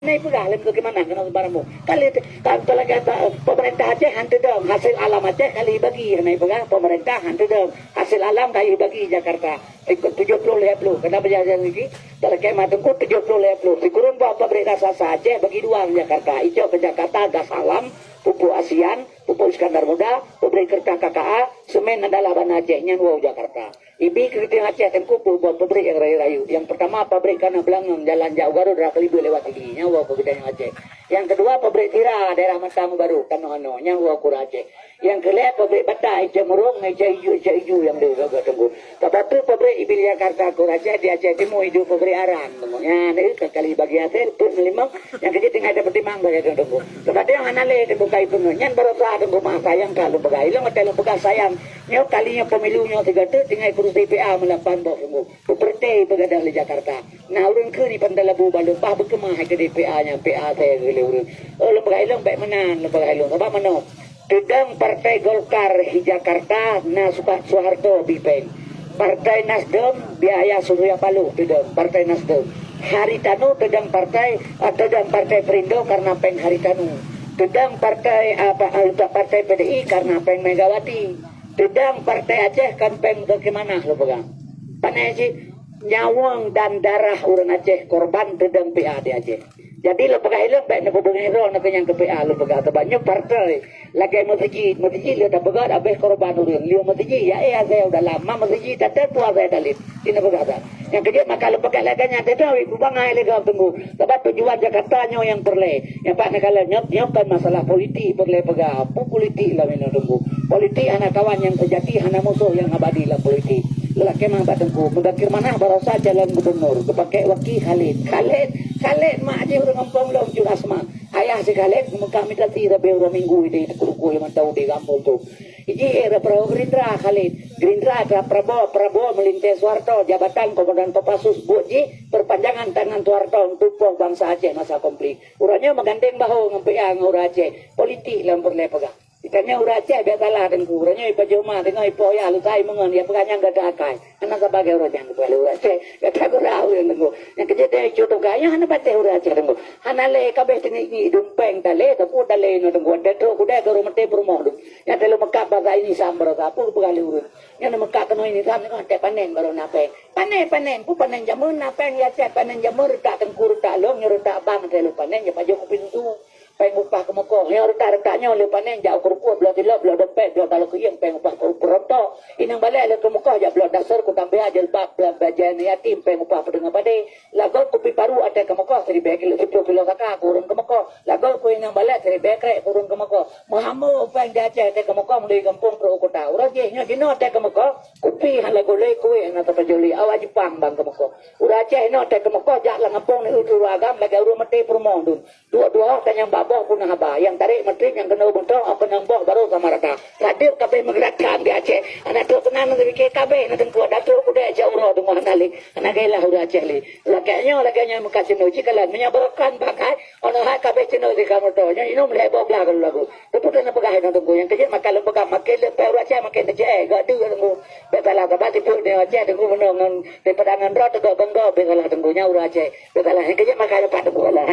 Ini pula alam bagaimana kena barangmu. Kali kalau kata pemerintah Aceh hantu dong hasil alam Aceh kali bagi ini pula pemerintah hantu dong hasil alam kali bagi Jakarta. Ikut 70 kenapa jalan lagi? Kalau kayak matengku 70 dikurung bawa pemerintah Aceh bagi dua Jakarta. Ijo ke Jakarta gas alam, pupuk ASEAN, pupuk Iskandar Muda, pupuk kereta KKA, semen adalah ban Acehnya wow Jakarta. Ibi kereta Aceh tengku buat pabrik yang rayu-rayu. Yang pertama pabrik Kana Belangong jalan jauh baru dah kelibu lewat lagi nyawa pabrik yang Aceh. Yang kedua pabrik Tira daerah Matamu baru Kanono nyawa Kura Aceh. Yang kelima pabrik Batai Cemurung Hiju yang dia gagak tunggu. Tapi tu pabrik Ibi Jakarta Kura Aceh di Aceh Timur hidup pabrik Aran. Ya ni kali bagi hasil pun melimang yang kerja tengah ada pertimbangan bagi tunggu. Sebab dia anale dibukai pengenyan baru sah tunggu mah sayang kalau begai lo hotel bekas sayang. Nyo kalinya pemilunya 3 tu tinggal kurus DPA melapan bok tunggu. Pertai begadang di Jakarta. Nah urang ke ni pandalabu balu bah berkemah ke DPA-nya PA saya gele urang. Lo begai lo baik menan lo begai lo. Sebab mano Kedang Partai Golkar di Jakarta na Soeharto Bipeng. Partai Nasdem biaya Surya Palu Kedang Partai Nasdem. Haritanu Kedang Partai Perindo karena Peng Haritanu. Kedang Partai Partai PDI karena Peng Megawati. Kedang Partai Aceh kan Peng bagaimana lo pegang. Panai sih nyawang dan darah orang Aceh korban Kedang PA di Aceh. Jadi lo pegang hilang baik nak hubungi hero nak kenyang ke PA lo pegang banyak partai lagi masjid lo dah pegang abis korban orang liu masjid ya saya udah lama masjid tak tua saya dalit ini pegang yang kedua maka lo pegang laganya tidak ibu bangai lega tunggu sebab tujuan Jakarta nyo yang perle yang pak nak kalau nyop kan masalah politik perle pegang apa politik lah ini tunggu politik anak kawan yang sejati anak musuh yang abadi lah politik lelaki mah batengku mendakir mana barasa jalan gubernur kepakai wakil Khalid mak aja orang kampung lo juga asma ayah si Khalid kami tadi rabe orang minggu ini kuku yang tahu di kampung tu ini era Prabowo Gerindra era Prabowo melintas Soeharto jabatan komandan Kopassus Boji perpanjangan tangan Soeharto untuk bangsa Aceh masa konflik urangnya menggandeng bahu ngampai orang Aceh politik lampur lepegang Itanya ura Aceh biasalah dan kurangnya ipa Joma dengan ipa ya lu sai mengen ya peganya enggak ada akai anak sebagai orang yang boleh ura Aceh kata kurang yang tunggu yang kerja dia contoh gaya hana pateh ura Aceh tunggu hana le kabeh ni dumpeng tale tapi tale no tunggu ada tu kuda guru mate permoh yang telu Mekah bahasa ini sambar apa pegali urut yang Mekah keno ini sam dengan teh panen baru nape panen panen jamun nape ya Aceh panen jamur tak tengkur tak long nyuruh tak bang telu panen ya pajok pintu pengupah kemoko yang retak-retaknya oleh panen jauh kerupuk belah tilap belah dompet belah kalau kiyang pengupah perontok inang balik oleh kemoko ya belah dasar ku tambah aja lebak belah bajian yatim pengupah pedengah badai lagol kopi paru ada kemoko seri bekil 10 kilo kakak kurung kemoko lagol ku inang balik seri bekrek kurung kemoko mahamu peng Aceh ada kemoko mulai kampung pro kota urajehnya dino ada kemoko kopi halagol kue na tapajoli awak Jepang bang kemoko urajeh no ada kemoko jak lang kampung ni utu agam lagi urut mati permondun dua-dua tanya bawah pun haba yang tarik menteri yang kena bentuk apa nambah baru sama rata hadir kabeh menggerakkan di Aceh anak tu tenan nanti ke kabeh nanti kuat datuk kuda jauh roh dengan nali anak gailah udah Aceh li laganya muka cino cikalan menyabarkan pakai ono hak kabeh cino di kamar tu nya inum lebo belah kalau lagu tu dan pegang nanti yang kerja makan lembaga makan leper Aceh makan Aceh gak tu tunggu betalah kabeh tipu di Aceh tunggu menongan di pedangan roh tu gak bangga betalah tunggunya udah Aceh betalah yang kerja makan lepas tunggu lah